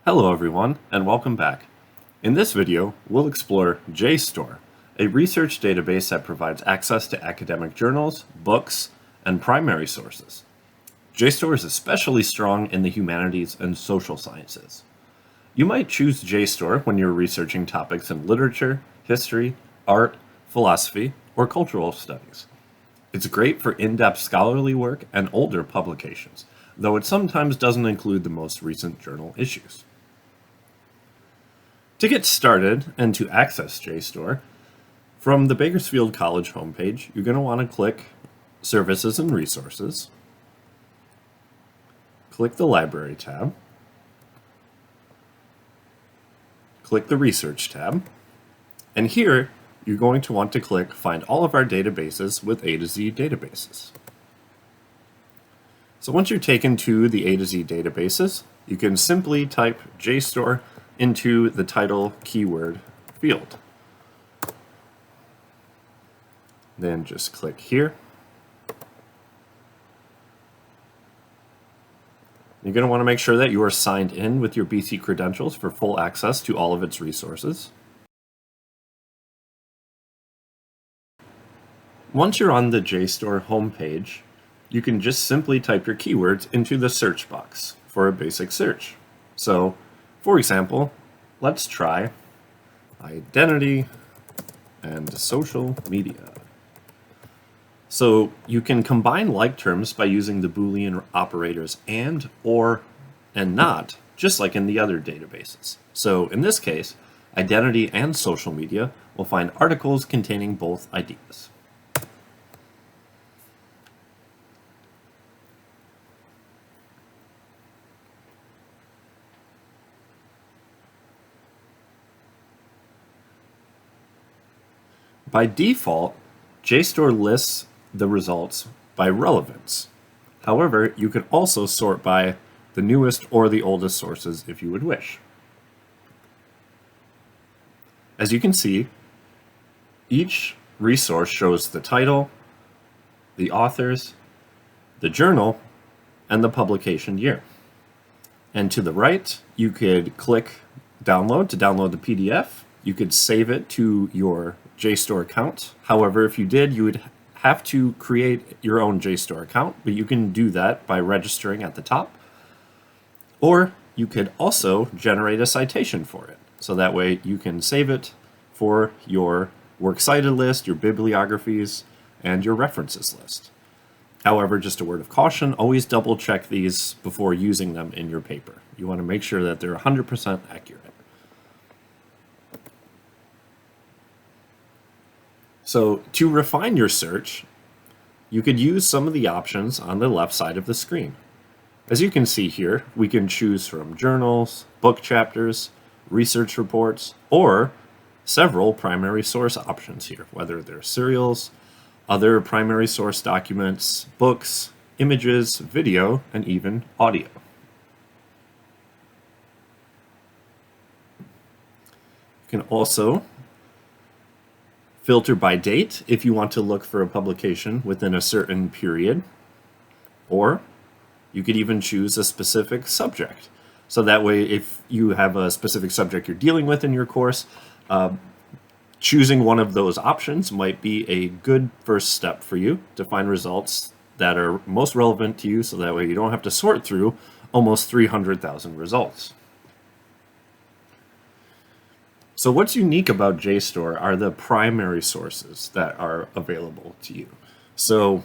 Hello everyone, and welcome back. In this video, we'll explore JSTOR, a research database that provides access to academic journals, books, and primary sources. JSTOR is especially strong in the humanities and social sciences. You might choose JSTOR when you're researching topics in literature, history, art, philosophy, or cultural studies. It's great for in-depth scholarly work and older publications, though it sometimes doesn't include the most recent journal issues. To get started and to access JSTOR, from the Bakersfield College homepage, you're going to want to click Services and Resources, click the Library tab, click the Research tab, and here you're going to want to click Find all of our databases with A to Z databases. So once you're taken to the A to Z databases, you can simply type JSTOR into the title keyword field. Then just click here. You're going to want to make sure that you are signed in with your BC credentials for full access to all of its resources. Once you're on the JSTOR homepage, you can just simply type your keywords into the search box for a basic search. So, for example, let's try identity and social media. So you can combine like terms by using the Boolean operators and, or, and not, just like in the other databases. So in this case, identity and social media will find articles containing both ideas. By default, JSTOR lists the results by relevance. However, you could also sort by the newest or the oldest sources if you would wish. As you can see, each resource shows the title, the authors, the journal, and the publication year. And to the right, you could click download to download the PDF. You could save it to your JSTOR account. However, if you did, you would have to create your own JSTOR account, but you can do that by registering at the top. Or you could also generate a citation for it. So that way you can save it for your works cited list, your bibliographies, and your references list. However, just a word of caution, always double check these before using them in your paper. You want to make sure that they're 100% accurate. So to refine your search, you could use some of the options on the left side of the screen. As you can see here, we can choose from journals, book chapters, research reports, or several primary source options here, whether they're serials, other primary source documents, books, images, video, and even audio. You can also filter by date if you want to look for a publication within a certain period, or you could even choose a specific subject. So that way, if you have a specific subject you're dealing with in your course, choosing one of those options might be a good first step for you to find results that are most relevant to you, so that way you don't have to sort through almost 300,000 results. So what's unique about JSTOR are the primary sources that are available to you. So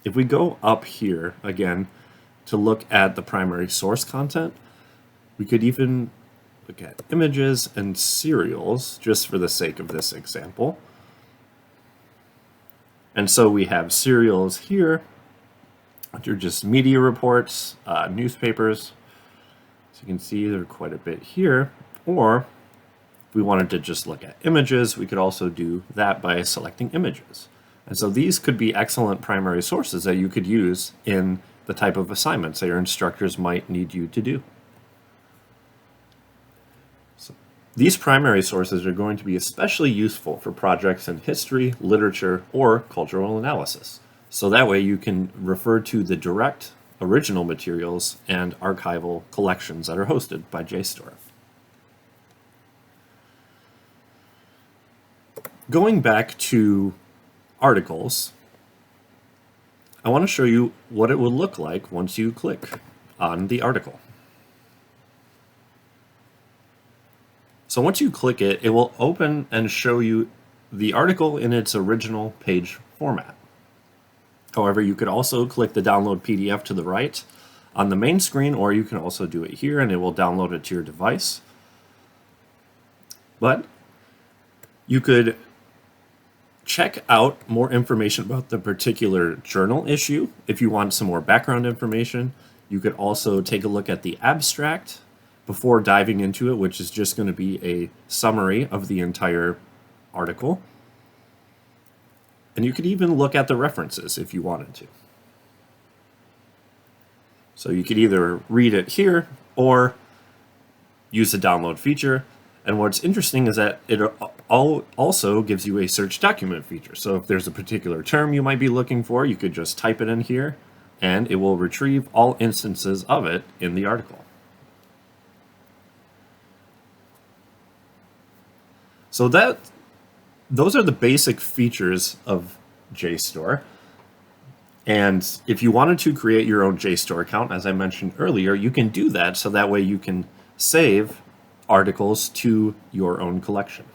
if we go up here again to look at the primary source content, we could even look at images and serials just for the sake of this example. And so we have serials here, which are just media reports, newspapers. So you can see there are quite a bit here. Or if we wanted to just look at images, we could also do that by selecting images. And so these could be excellent primary sources that you could use in the type of assignments that your instructors might need you to do. So these primary sources are going to be especially useful for projects in history, literature, or cultural analysis. So that way you can refer to the direct original materials and archival collections that are hosted by JSTOR. Going back to articles, I want to show you what it would look like once you click on the article. So once you click it, it will open and show you the article in its original page format. However, you could also click the download PDF to the right on the main screen, or you can also do it here and it will download it to your device. But you could check out more information about the particular journal issue. If you want some more background information, you could also take a look at the abstract before diving into it, which is just going to be a summary of the entire article. And you could even look at the references if you wanted to. So you could either read it here or use the download feature. And what's interesting is that it also gives you a search document feature. So if there's a particular term you might be looking for, you could just type it in here and it will retrieve all instances of it in the article. So those are the basic features of JSTOR. And if you wanted to create your own JSTOR account, as I mentioned earlier, you can do that so that way you can save articles to your own collection.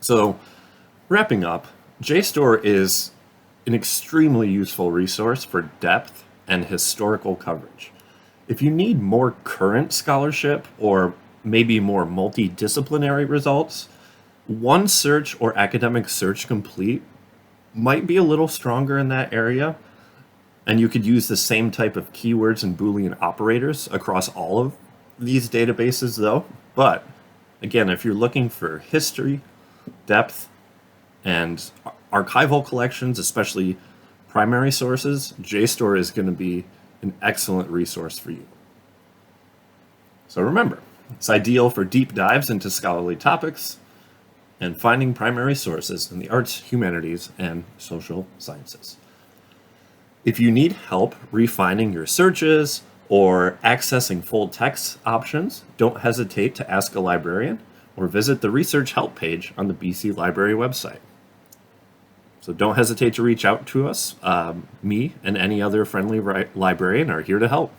So wrapping up, JSTOR is an extremely useful resource for depth and historical coverage. If you need more current scholarship or maybe more multidisciplinary results, OneSearch or Academic Search Complete might be a little stronger in that area, and you could use the same type of keywords and Boolean operators across all of these databases though. But again, if you're looking for history, depth, and archival collections, especially primary sources, JSTOR is going to be an excellent resource for you. So remember, it's ideal for deep dives into scholarly topics and finding primary sources in the arts, humanities, and social sciences. If you need help refining your searches or accessing full text options, don't hesitate to ask a librarian or visit the research help page on the BC Library website. So don't hesitate to reach out to us. Me and any other friendly librarian are here to help.